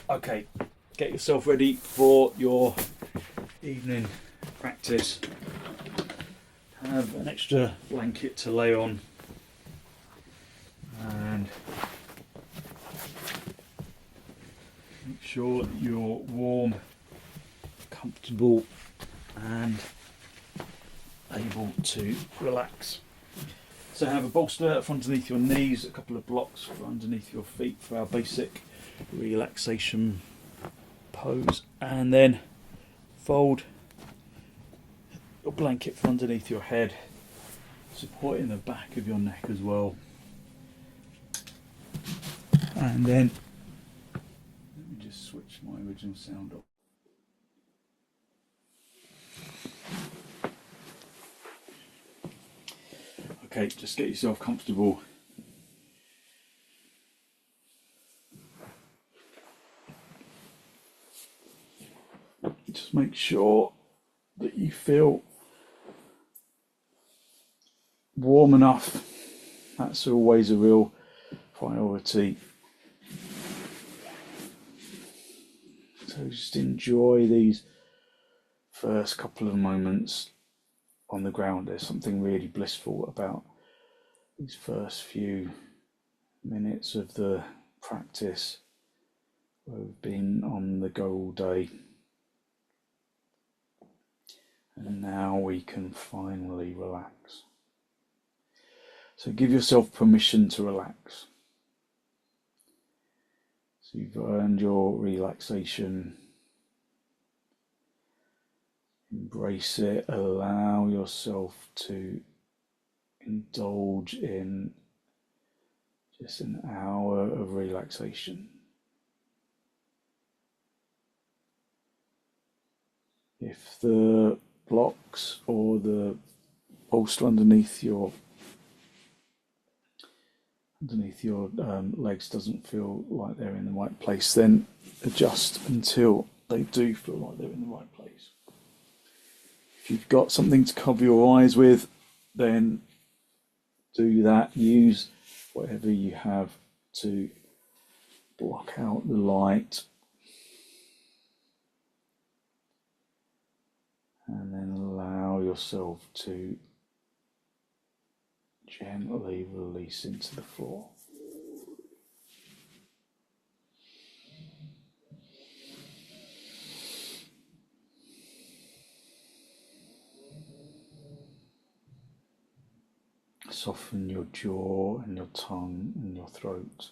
Okay, get yourself ready for your evening practice. Have an extra blanket to lay on and make sure that you're warm, comfortable and able to relax. So have a bolster from underneath your knees, a couple of blocks for underneath your feet for our basic relaxation pose, and then fold your blanket from underneath your head, supporting the back of your neck as well. And then let me just switch my original sound off. Okay, just get yourself comfortable. Just make sure that you feel warm enough. That's always a real priority. So just enjoy these first couple of moments on the ground. There's something really blissful about these first few minutes of the practice where we've been on the go all day. And now we can finally relax. So give yourself permission to relax. So you've earned your relaxation. Embrace it. Allow yourself to indulge in just an hour of relaxation. If the blocks or the bolster underneath your legs doesn't feel like they're in the right place, then adjust until they do feel like they're in the right place. If you've got something to cover your eyes with, then do that. Use whatever you have to block out the light. And then allow yourself to gently release into the floor. Soften your jaw and your tongue and your throat.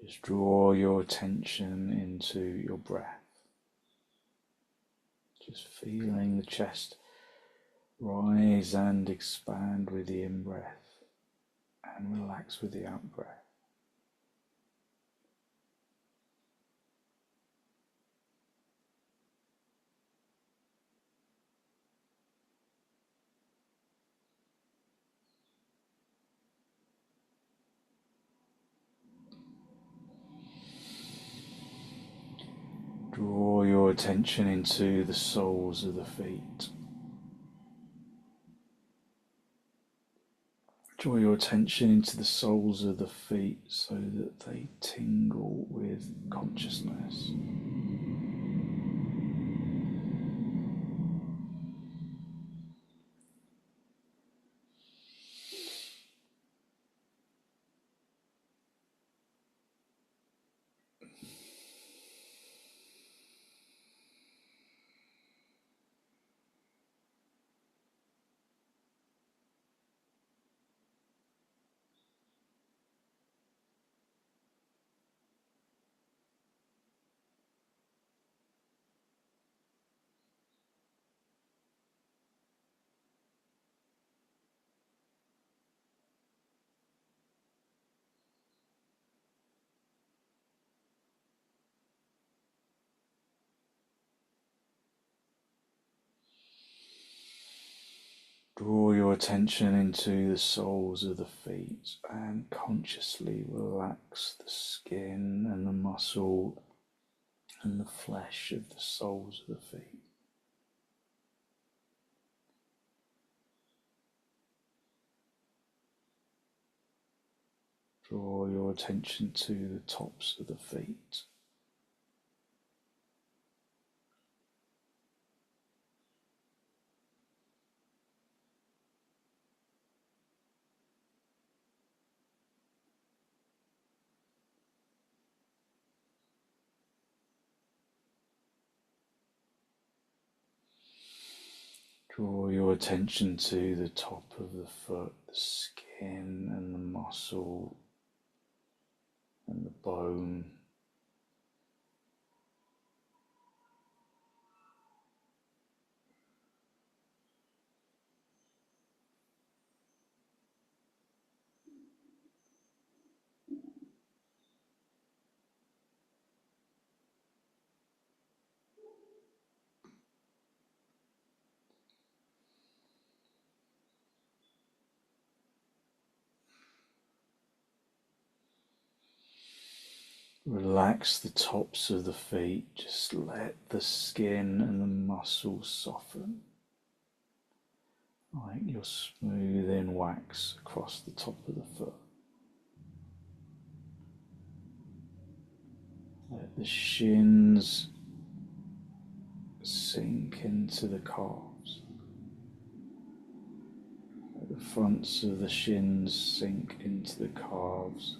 Just draw your attention into your breath. Just feeling the chest rise and expand with the in-breath and relax with the out-breath. Draw Draw your attention into the soles of the feet. Draw your attention into the soles of the feet so that they tingle with consciousness. Draw your attention into the soles of the feet and consciously relax the skin and the muscle and the flesh of the soles of the feet. Draw your attention to the tops of the feet. Draw your attention to the top of the foot, the skin and the muscle and the bone. Relax the tops of the feet, just let the skin and the muscles soften, like you're smoothing wax across the top of the foot. Let the shins sink into the calves. Let the fronts of the shins sink into the calves.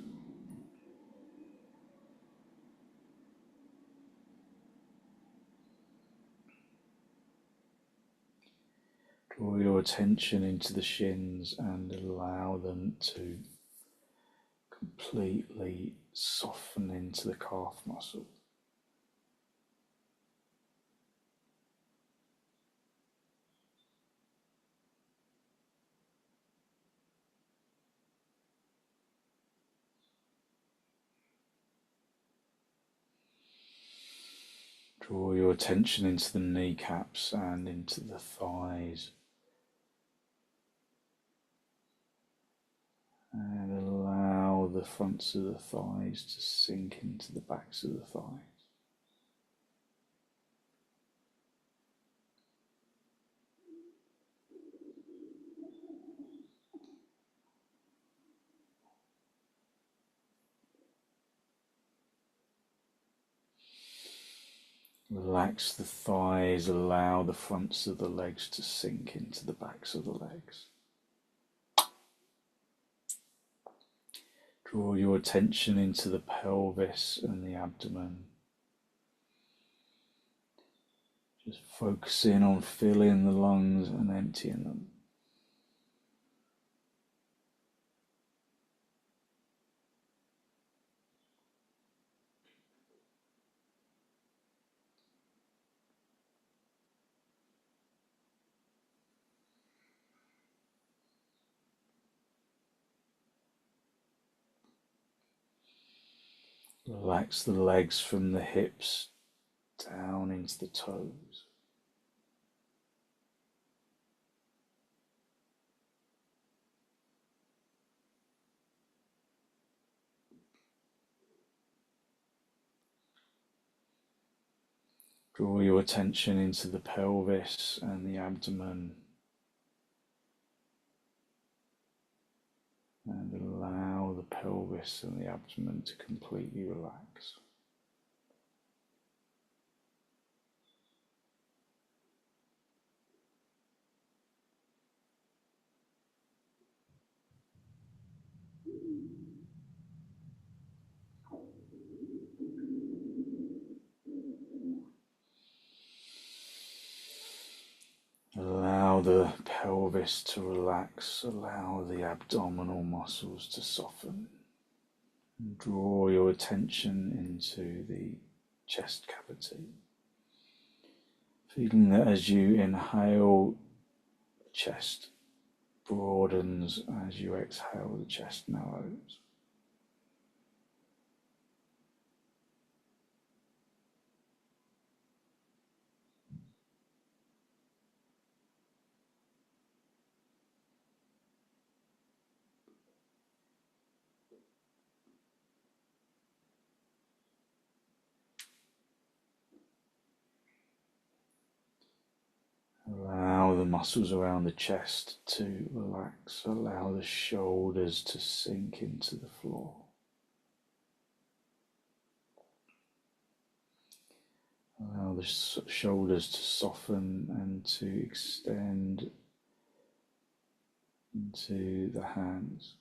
Draw your attention into the shins and allow them to completely soften into the calf muscle. Draw your attention into the kneecaps and into the thighs. And allow the fronts of the thighs to sink into the backs of the thighs. Relax the thighs, allow the fronts of the legs to sink into the backs of the legs. Draw your attention into the pelvis and the abdomen. Just focusing on filling the lungs and emptying them. Relax the legs from the hips down into the toes. Draw your attention into the pelvis and the abdomen, and allow the pelvis and the abdomen to completely relax. Allow the pelvis to relax, allow the abdominal muscles to soften. And draw your attention into the chest cavity. Feeling that as you inhale, the chest broadens, as you exhale, the chest narrows. Allow the muscles around the chest to relax. Allow the shoulders to sink into the floor. Allow the shoulders to soften and to extend into the hands.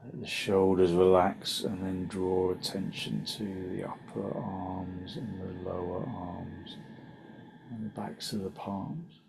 Let the shoulders relax and then draw attention to the upper arms and the lower arms and the backs of the palms.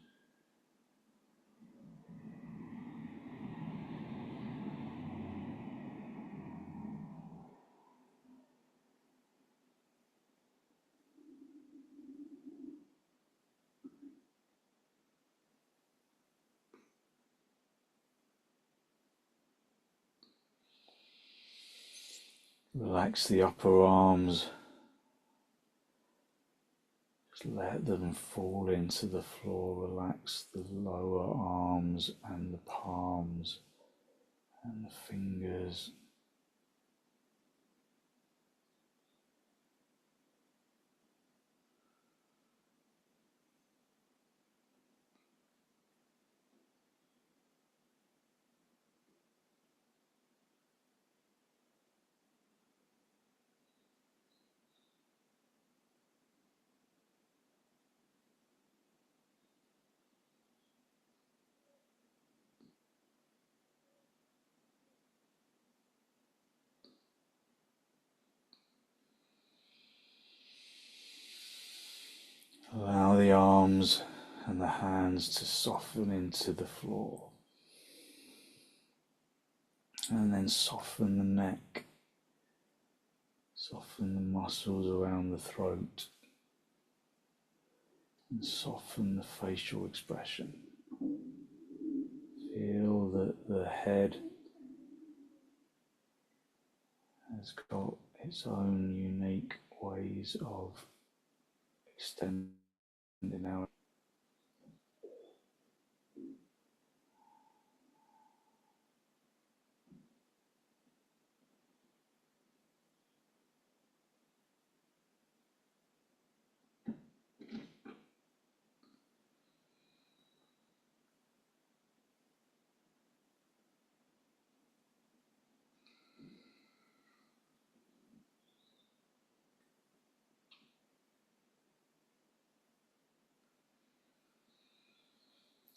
Relax the upper arms. Just let them fall into the floor. Relax the lower arms and the palms and the fingers. Allow the arms and the hands to soften into the floor. And then soften the neck. Soften the muscles around the throat. And soften the facial expression. Feel that the head has got its own unique ways of extending out.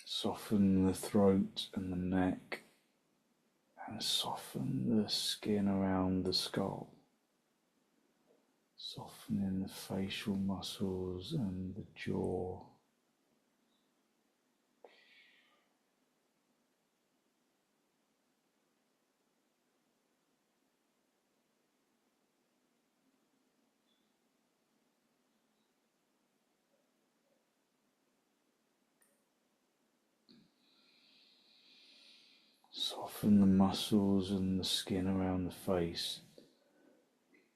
Soften the throat and the neck, and soften the skin around the skull. Softening the facial muscles and the jaw. Soften the muscles and the skin around the face.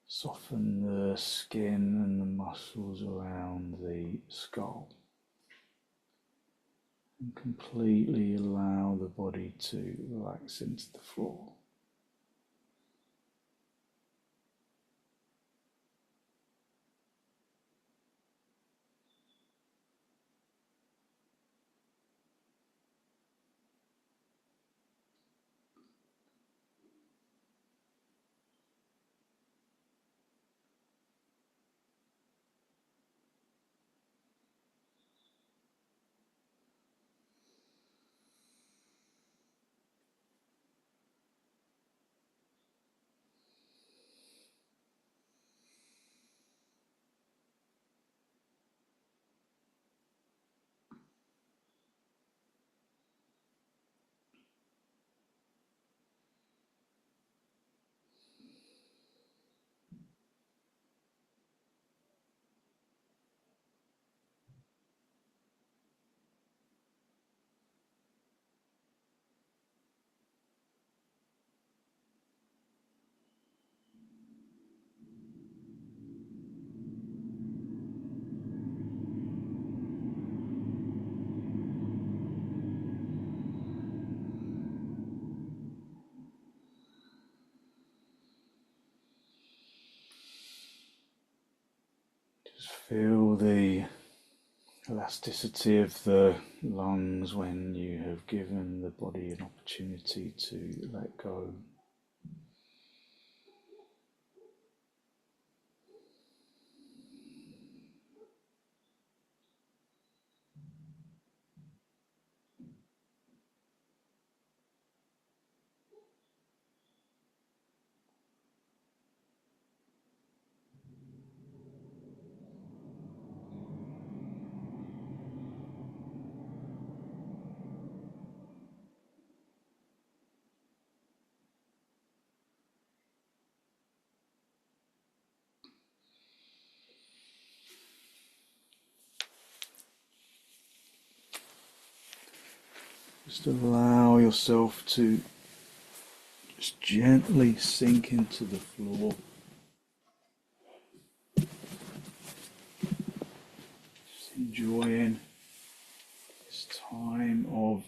Soften the skin and the muscles around the skull. and completely allow the body to relax into the floor. Just feel the elasticity of the lungs when you have given the body an opportunity to let go. Just allow yourself to just gently sink into the floor. Just enjoying this time of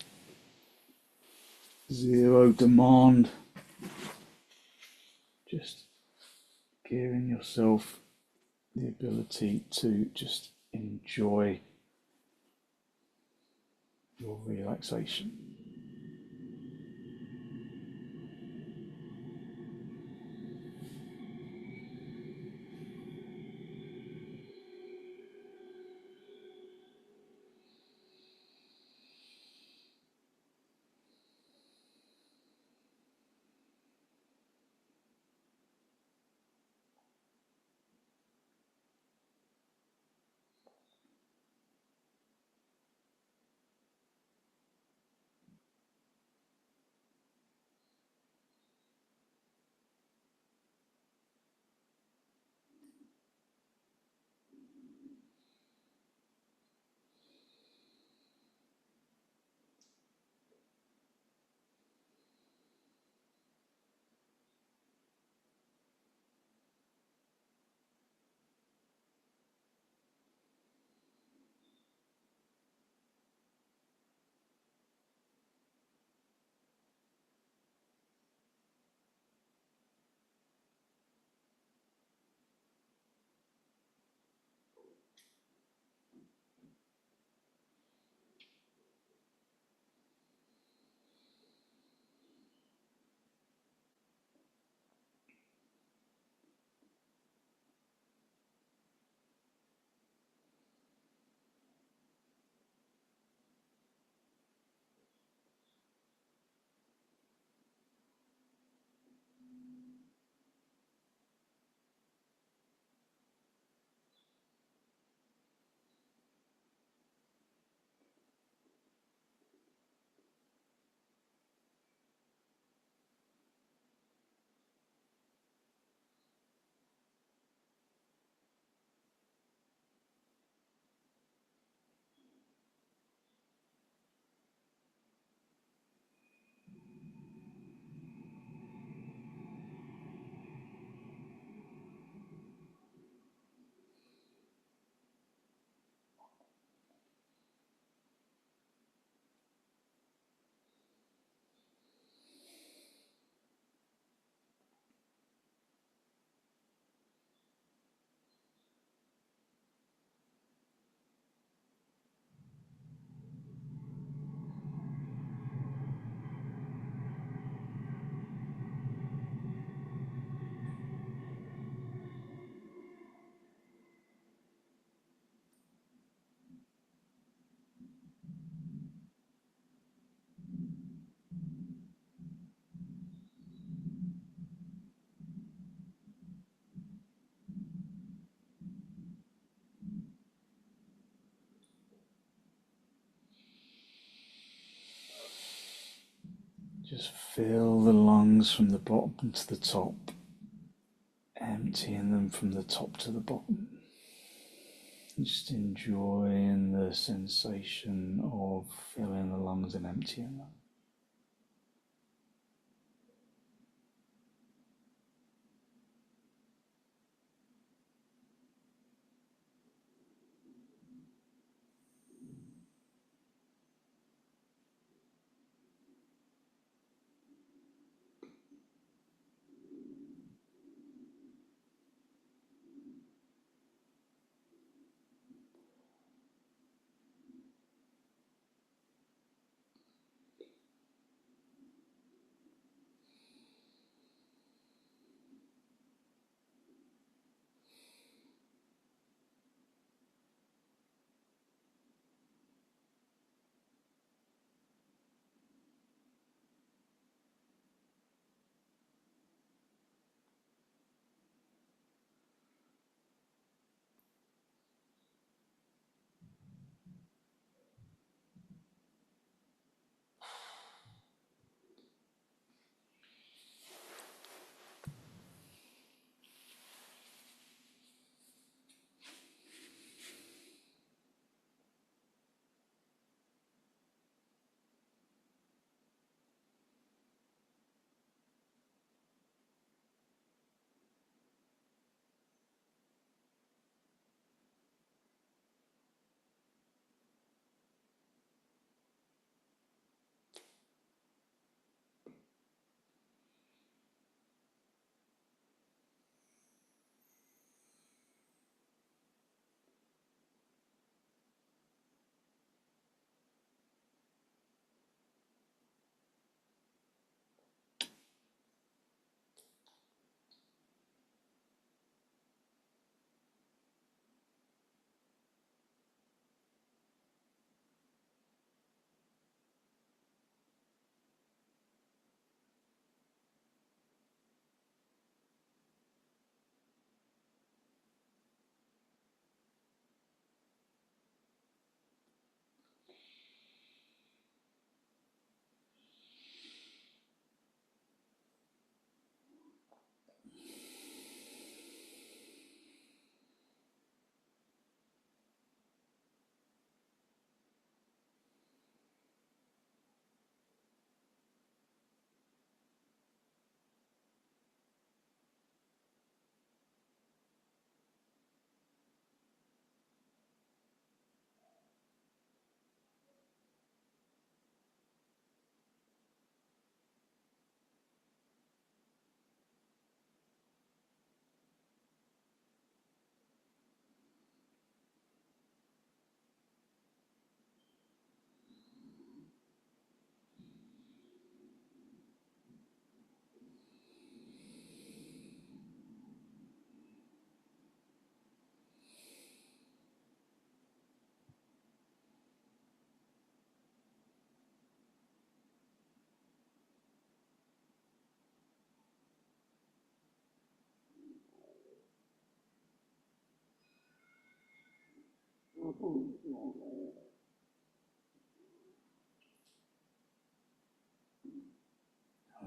zero demand. Just giving yourself the ability to just enjoy your relaxation. Just fill the lungs from the bottom to the top, emptying them from the top to the bottom. Just enjoying the sensation of filling the lungs and emptying them.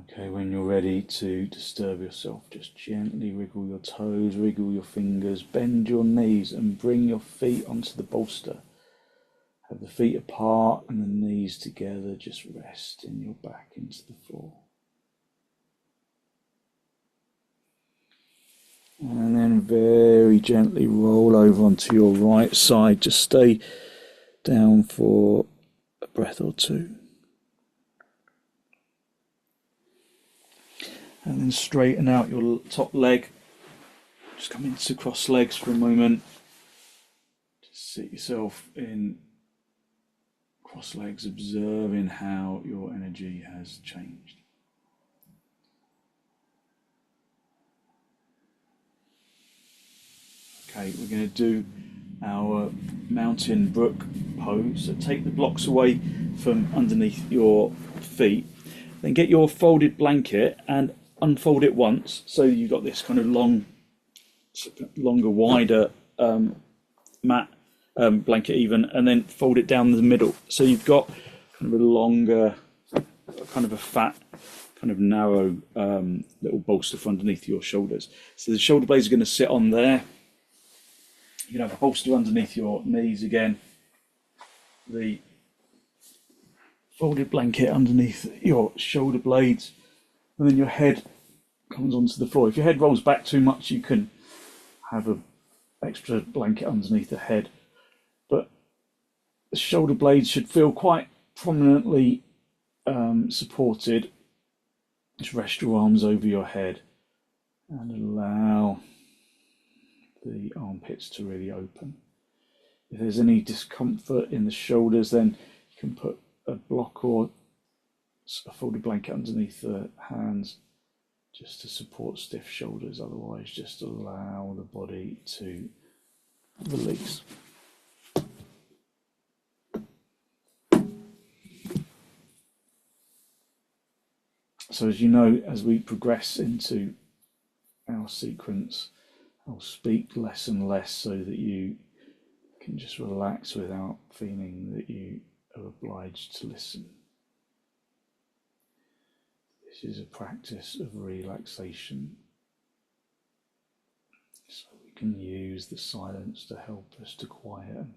Okay, when you're ready to disturb yourself, just gently wriggle your toes, wriggle your fingers, bend your knees and bring your feet onto the bolster. Have the feet apart and the knees together, just resting your back into the floor. And then very gently roll over onto your right side. Just stay down for a breath or two. And then straighten out your top leg. Just come into cross legs for a moment. Just sit yourself in cross legs, observing how your energy has changed. Okay, we're going to do our mountain brook pose. So take the blocks away from underneath your feet. Then get your folded blanket and unfold it once. So you've got this kind of longer, wider mat, blanket even, and then fold it down the middle. So you've got kind of a longer, kind of a fat kind of narrow little bolster for underneath your shoulders. So the shoulder blades are going to sit on there. You can have a bolster underneath your knees again. The folded blanket underneath your shoulder blades, and then your head comes onto the floor. If your head rolls back too much, you can have an extra blanket underneath the head. But the shoulder blades should feel quite prominently supported. Just rest your arms over your head and allow the armpits to really open. If there's any discomfort in the shoulders, then you can put a block or a folded blanket underneath the hands just to support stiff shoulders. Otherwise, just allow the body to release. So as you know, as we progress into our sequence, I'll speak less and less so that you can just relax without feeling that you are obliged to listen. This is a practice of relaxation, so we can use the silence to help us to quieten.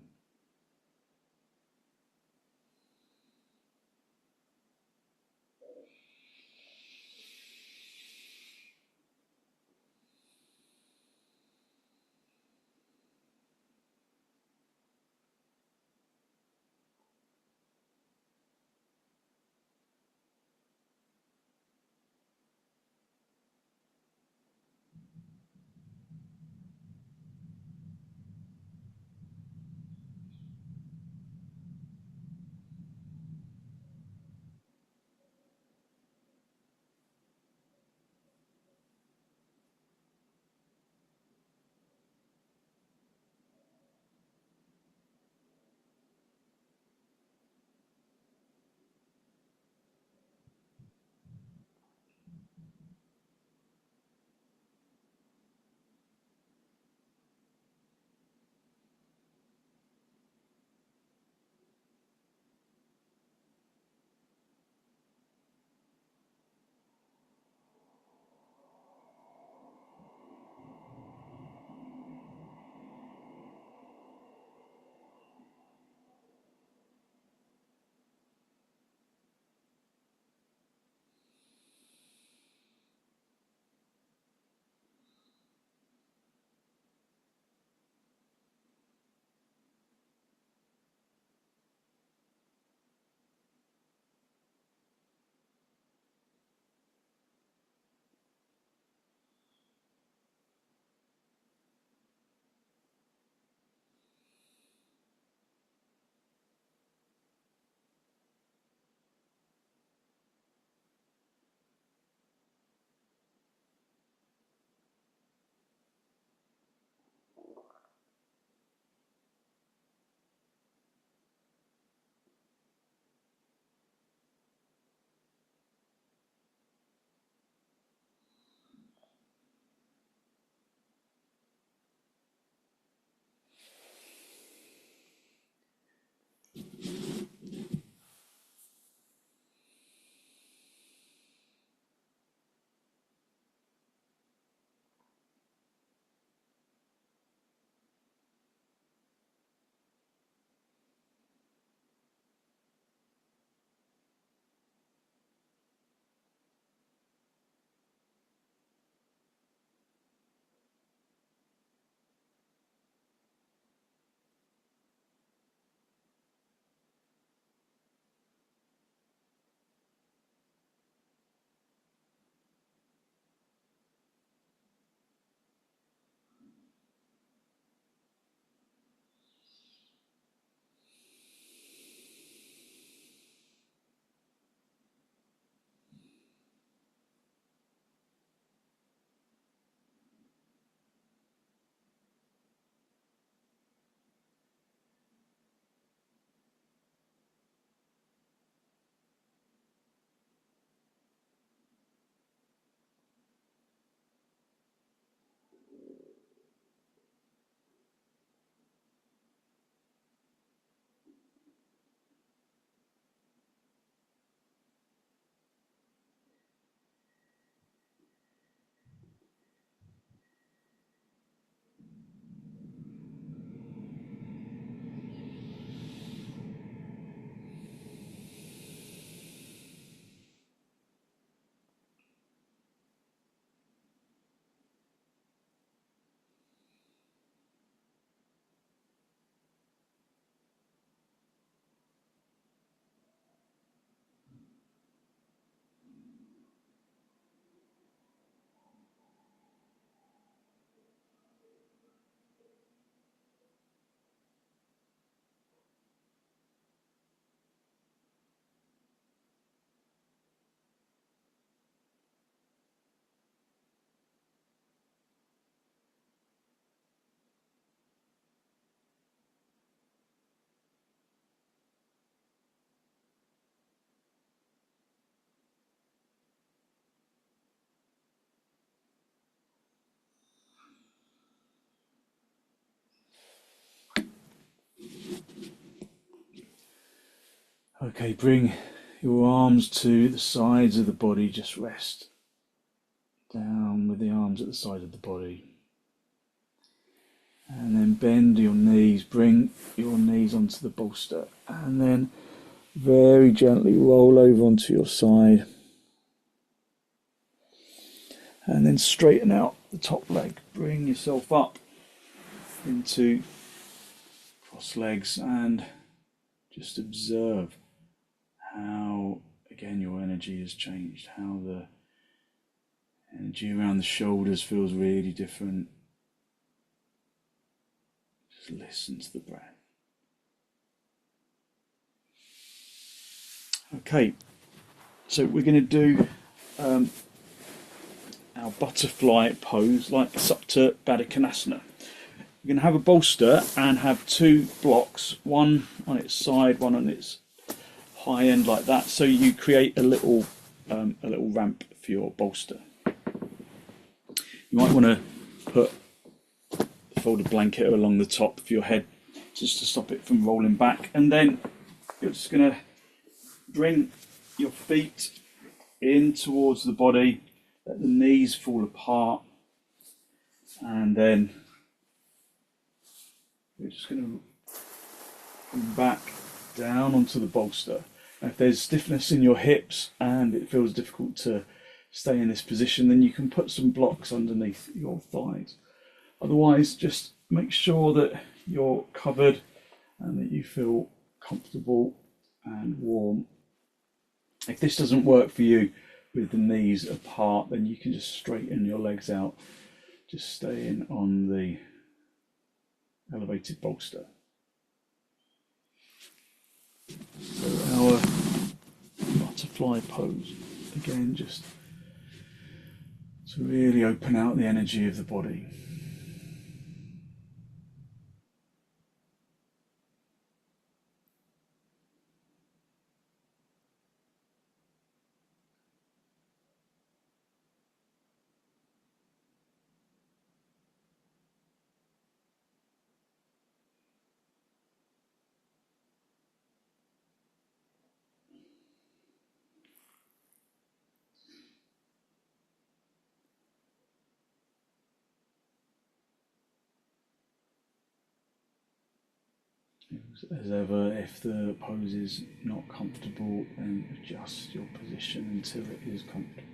Okay, bring your arms to the sides of the body, just rest down with the arms at the side of the body. And then bend your knees, bring your knees onto the bolster, and then very gently roll over onto your side. And then straighten out the top leg, bring yourself up into cross legs and just observe how, again, your energy has changed, how the energy around the shoulders feels really different. Just listen to the breath. Okay, so we're going to do our butterfly pose like Supta Baddha Konasana. We're going to have a bolster and have two blocks, one on its side, one on its high end like that. So you create a little ramp for your bolster. You might want to put a folded blanket along the top of your head just to stop it from rolling back. And then you're just going to bring your feet in towards the body, let the knees fall apart, and then we're just going to come back down onto the bolster. Now, if there's stiffness in your hips and it feels difficult to stay in this position, then you can put some blocks underneath your thighs. Otherwise, just make sure that you're covered and that you feel comfortable and warm. If this doesn't work for you with the knees apart, then you can just straighten your legs out, just staying on the elevated bolster. So our butterfly pose, again, just to really open out the energy of the body. As ever, if the pose is not comfortable, then adjust your position until it is comfortable.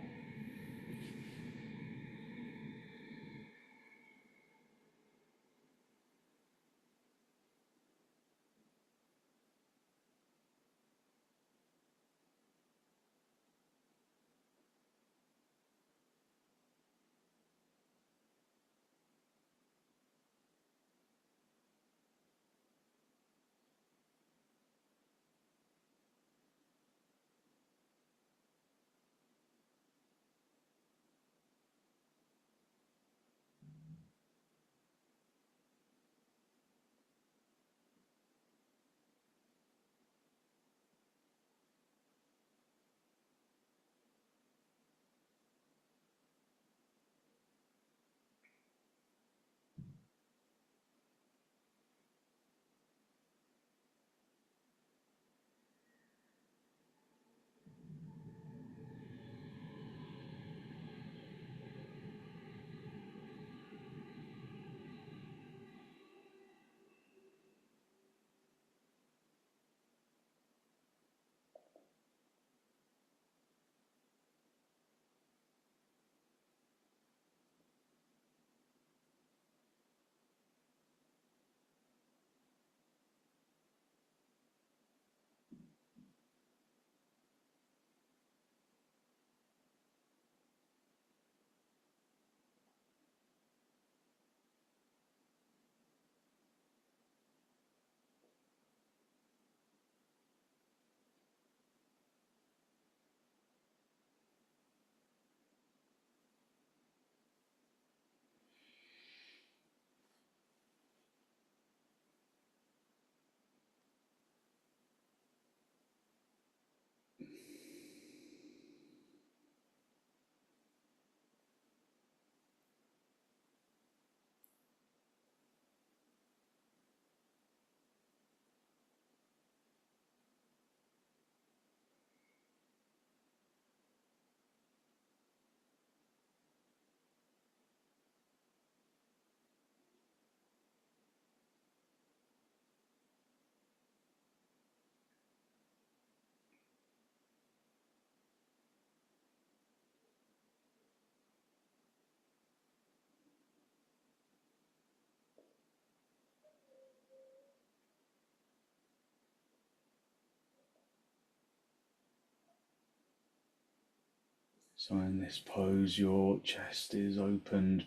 So in this pose, your chest is opened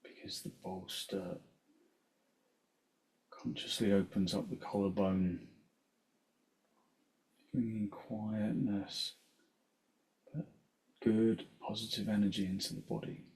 because the bolster consciously opens up the collarbone, bringing quietness, but good, positive energy into the body.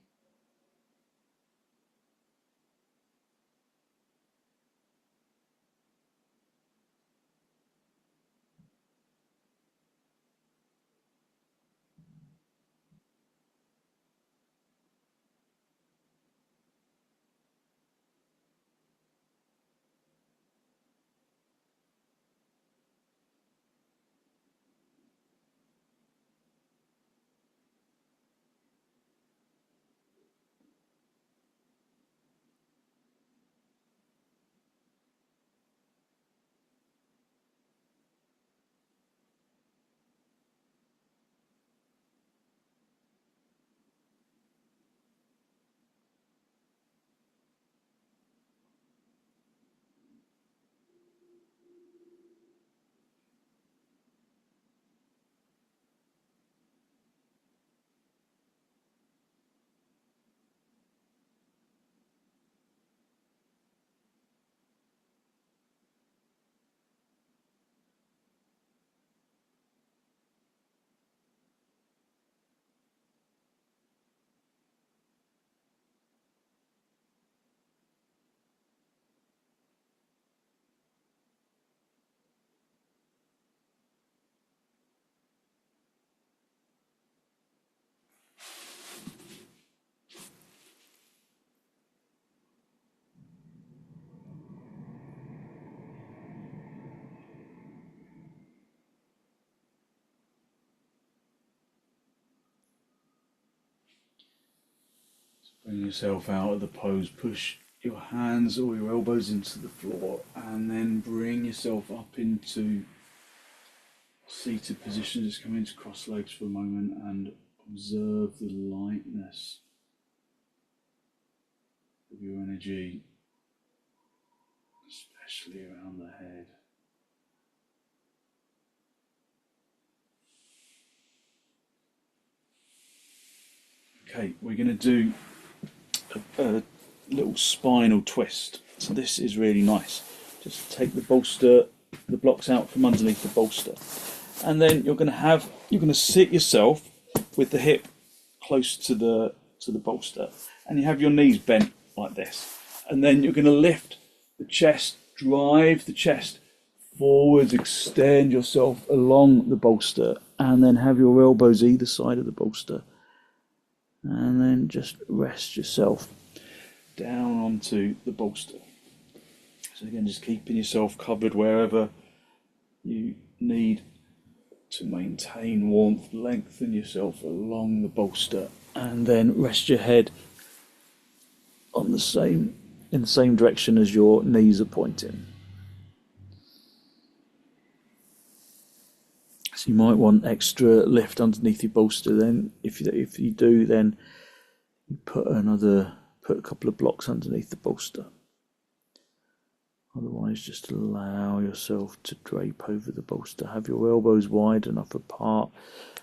Bring yourself out of the pose, push your hands or your elbows into the floor, and then bring yourself up into seated position. Just come into cross legs for a moment and observe the lightness of your energy, especially around the head. Okay, we're going to do a little spinal twist. So this is really nice. Just take the bolster, the blocks out from underneath the bolster, and then you're going to sit yourself with the hip close to the bolster, and you have your knees bent like this, and then you're going to lift the chest, drive the chest forwards, extend yourself along the bolster, and then have your elbows either side of the bolster, and then just rest yourself down onto the bolster. So again, just keeping yourself covered wherever you need to maintain warmth. Lengthen yourself along the bolster, and then rest your head on in the same direction as your knees are pointing. So you might want extra lift underneath your bolster. Then, if you do, then you put a couple of blocks underneath the bolster. Otherwise, just allow yourself to drape over the bolster. Have your elbows wide enough apart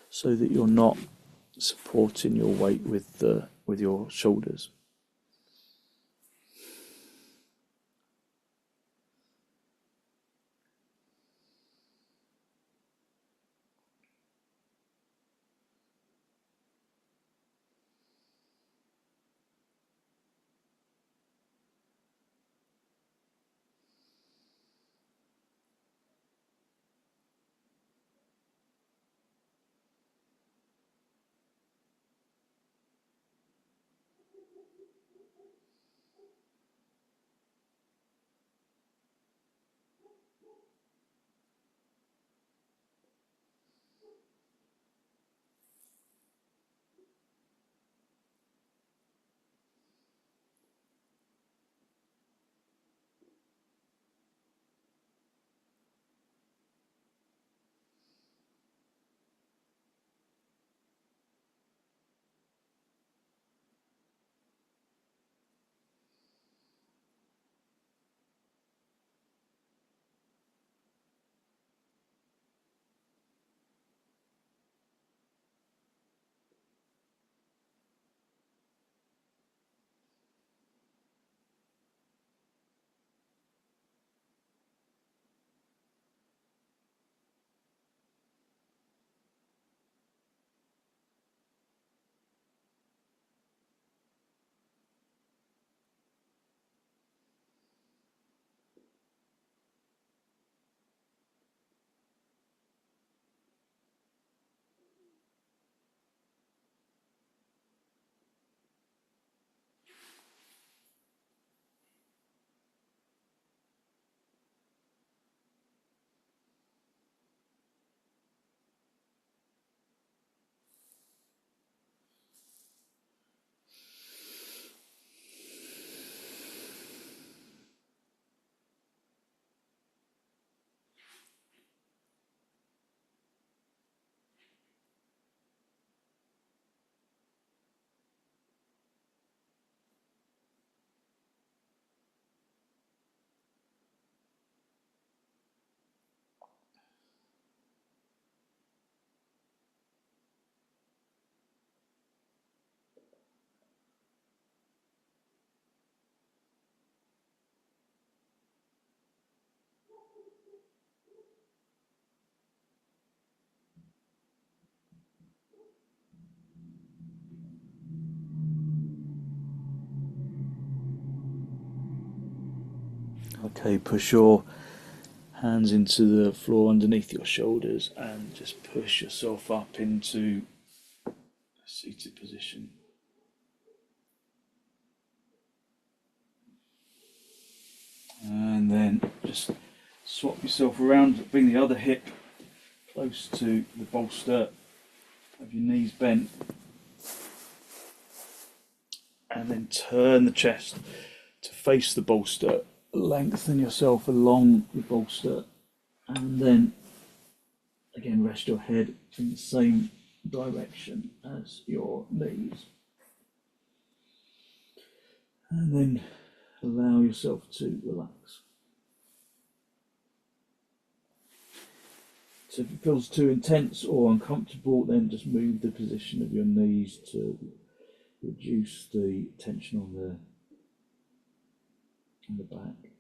so that you're not supporting your weight with your shoulders. Okay, push your hands into the floor underneath your shoulders and just push yourself up into a seated position. And then just swap yourself around, bring the other hip close to the bolster, have your knees bent, and then turn the chest to face the bolster, lengthen yourself along the bolster, and then again rest your head in the same direction as your knees. And then allow yourself to relax. So if it feels too intense or uncomfortable, then just move the position of your knees to reduce the tension on the back.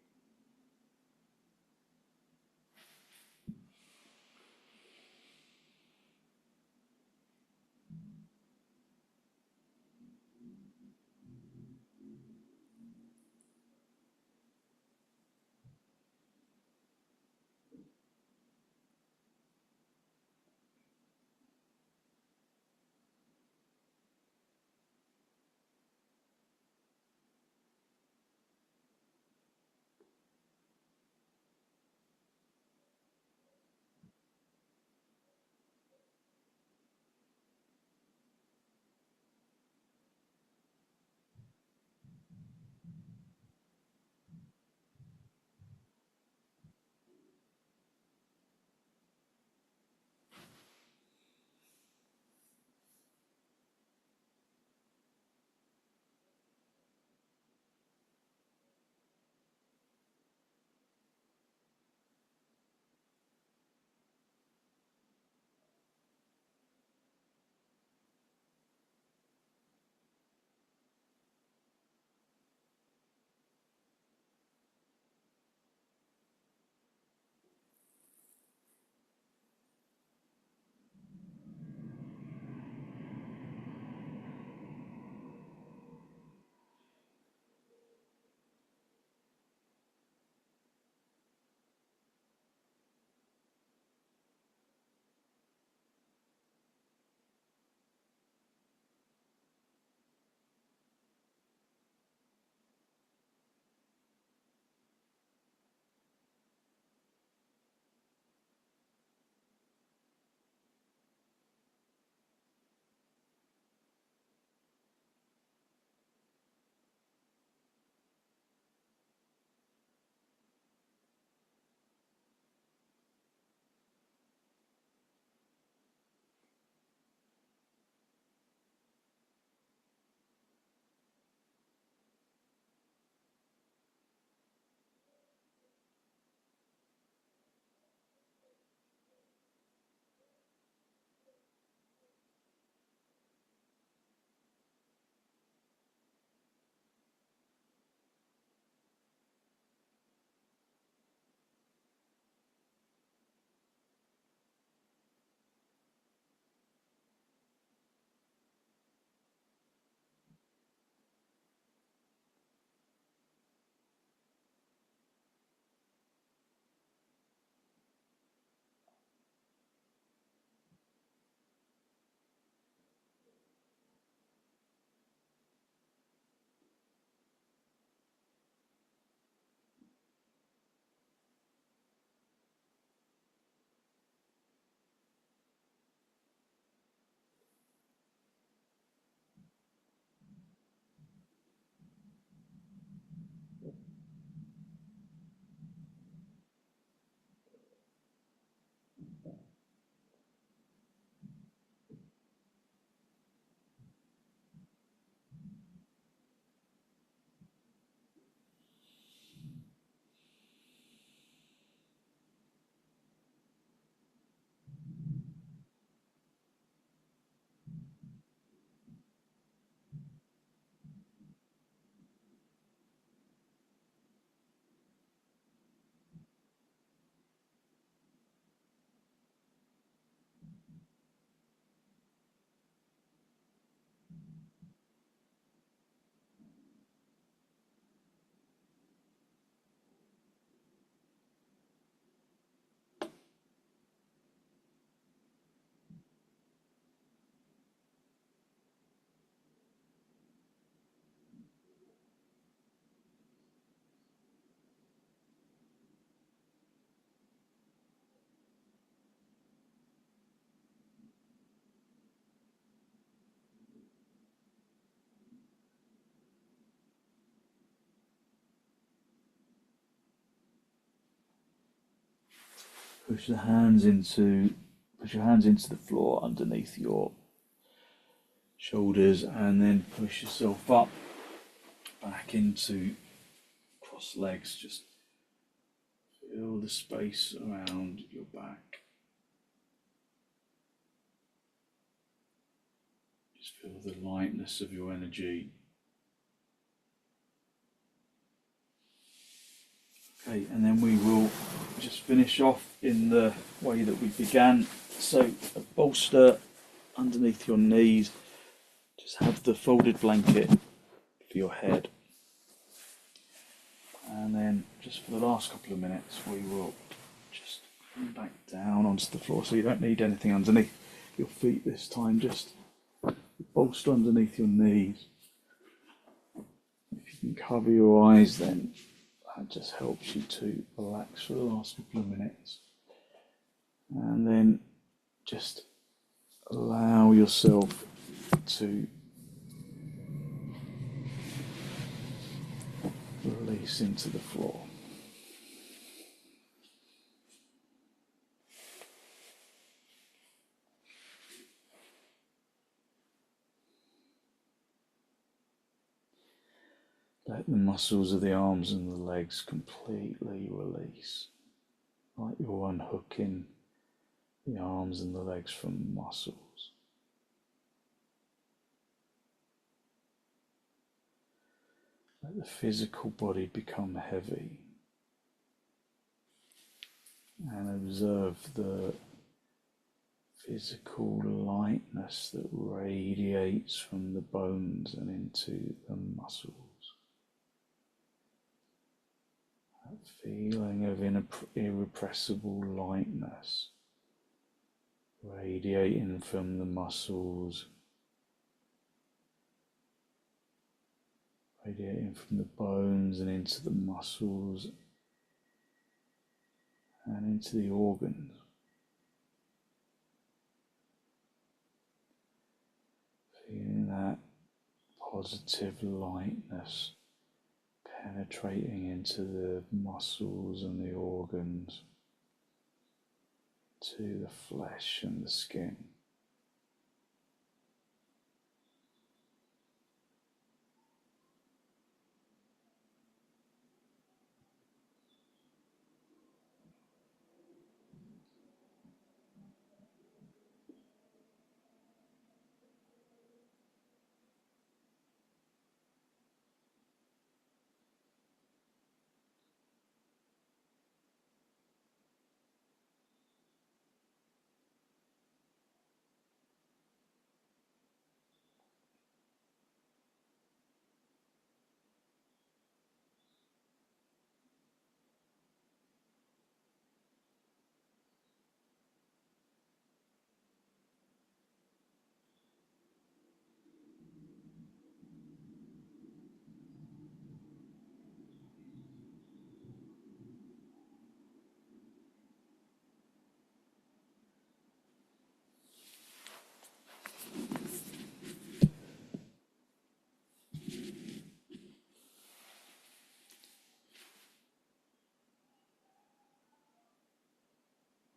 Push your hands into the floor underneath your shoulders, and then push yourself up back into cross legs. Just feel the space around your back. Just feel the lightness of your energy. Okay, and then we will just finish off in the way that we began. So a bolster underneath your knees. Just have the folded blanket for your head. And then just for the last couple of minutes we will just come back down onto the floor, so you don't need anything underneath your feet this time, just bolster underneath your knees. If you can cover your eyes, then that just helps you to relax for the last couple of minutes. And then just allow yourself to release into the floor. Let the muscles of the arms and the legs completely release, like you're unhooking the arms and the legs from muscles. Let the physical body become heavy, and observe the physical lightness that radiates from the bones and into the muscles. That feeling of irrepressible lightness radiating from the muscles, radiating from the bones and into the muscles and into the organs. Feeling that positive lightness penetrating into the muscles and the organs, to the flesh and the skin.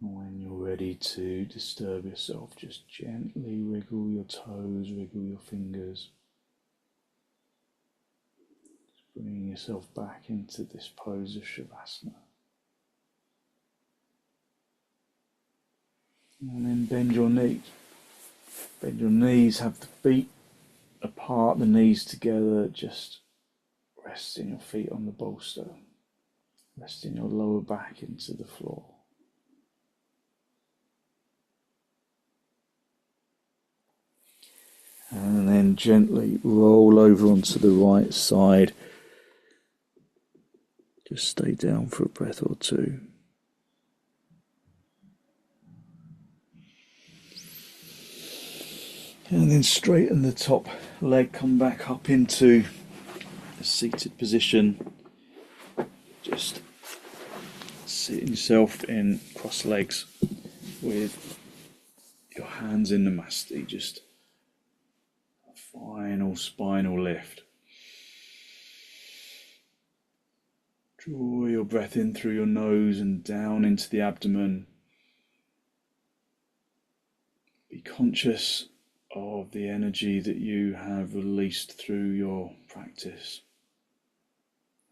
When you're ready to disturb yourself, just gently wriggle your toes, wriggle your fingers. Just bringing yourself back into this pose of Shavasana. And then bend your knees. Bend your knees, have the feet apart, the knees together, just resting your feet on the bolster. Resting your lower back into the floor. And then gently roll over onto the right side. Just stay down for a breath or two. And then straighten the top leg, come back up into a seated position. Just sitting yourself in cross legs with your hands in Namaste, just a final spinal lift. Draw your breath in through your nose and down into the abdomen. Be conscious of the energy that you have released through your practice.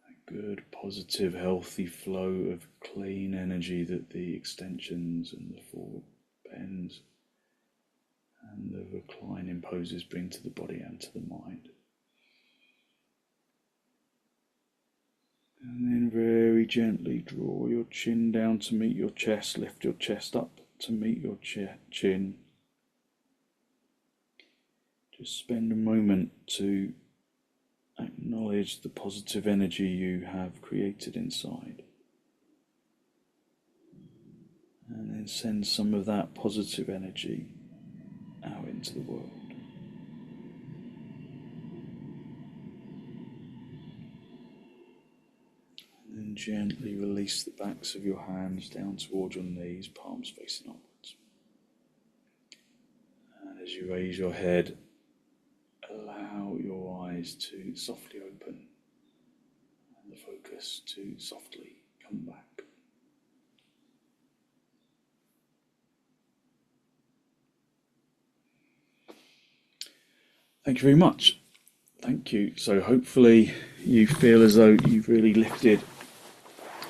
A good, positive, healthy flow of clean energy that the extensions and the forward bends and the reclining poses bring to the body and to the mind. And then very gently draw your chin down to meet your chest, lift your chest up to meet your chin. Just spend a moment to acknowledge the positive energy you have created inside. And then send some of that positive energy out into the world. And then gently release the backs of your hands down towards your knees, palms facing upwards. And as you raise your head, allow your eyes to softly open and the focus to softly come back. Thank you very much. Thank you. So hopefully you feel as though you've really lifted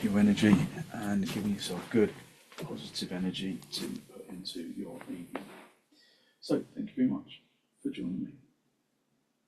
your energy and given yourself good positive energy to put into your evening. So thank you very much for joining me.